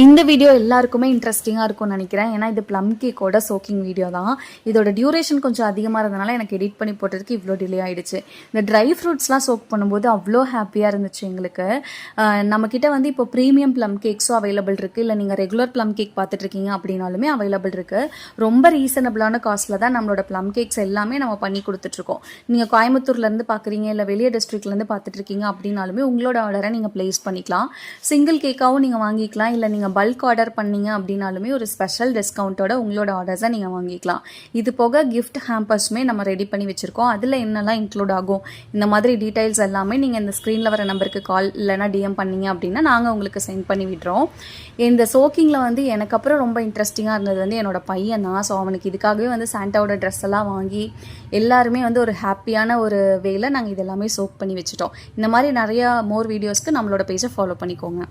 இந்த வீடியோ எல்லாருக்குமே இன்ட்ரெஸ்டிங்காக இருக்கும்னு நினைக்கிறேன். ஏன்னா இது ப்ளம் கேக்கோட சோக்கிங் வீடியோ தான். இதோட டியூரேஷன் கொஞ்சம் அதிகமாக இருந்தனால எனக்கு எடிட் பண்ணி போட்டதுக்கு இவ்வளோ டிலே ஆகிடுச்சு. இந்த ட்ரை ஃப்ரூட்ஸ்லாம் சோக் பண்ணும்போது அவ்வளோ ஹாப்பியாக இருந்துச்சு எங்களுக்கு. நம்மக்கிட்ட வந்து இப்போ ப்ரீமியம் ப்ளம் கேக்ஸும் அவைலபிள் இருக்குது. இல்லை நீங்கள் ரெகுலர் ப்ளம் கேக் பார்த்துட்ருக்கீங்க அப்படின்னாலுமே அவைலபிள் இருக்குது. ரொம்ப ரீசனபிளான காஸ்ட்டில் தான் நம்மளோட ப்ளம் கேக்ஸ் எல்லாமே நம்ம பண்ணி கொடுத்துட்ருக்கோம். நீங்கள் கோயம்புத்தூர்லேருந்து பார்க்குறீங்க இல்லை வெளியே டிஸ்ட்ரிக்ட்லேருந்து பார்த்துட்ருக்கீங்க அப்படின்னாலுமே உங்களோட ஆர்டரை நீங்கள் ப்ளேஸ் பண்ணிக்கலாம். சிங்கிள் கேக்காகவும் நீங்கள் வாங்கிக்கலாம். இல்லை நீங்கள் பல்க் ஆர்டர் பண்ணீங்க அப்படின்னாலுமே ஒரு ஸ்பெஷல் டிஸ்கவுண்ட்டோட உங்களோட ஆர்டர்ஸை நீங்கள் வாங்கிக்கலாம். இது போக கிஃப்ட் ஹேம்பர்ஸுமே நம்ம ரெடி பண்ணி வச்சுருக்கோம். அதில் என்னெல்லாம் இன்க்ளூட் ஆகும் இந்த மாதிரி டீட்டெயில்ஸ் எல்லாமே நீங்கள் இந்த ஸ்க்ரீனில் வர நம்பருக்கு கால் இல்லைனா டிஎம் பண்ணீங்க அப்படின்னா நாங்கள் உங்களுக்கு சென்ட் பண்ணி விடுறோம். இந்த சோக்கிங்கில் வந்து எனக்கு அப்புறம் ரொம்ப இன்ட்ரெஸ்டிங்காக இருந்தது வந்து என்னோட பையன் தான். ஸோ அவனுக்கு இதுக்காகவே வந்து சாண்டாவோட ட்ரெஸ் எல்லாம் வாங்கி எல்லாருமே வந்து ஒரு ஹாப்பியான ஒரு வேல நாங்கள் இதெல்லாமே சோக் பண்ணி வச்சுட்டோம். இந்த மாதிரி நிறையா மோர் வீடியோஸ்க்கு நம்மளோட பேஜை ஃபாலோ பண்ணிக்கோங்க.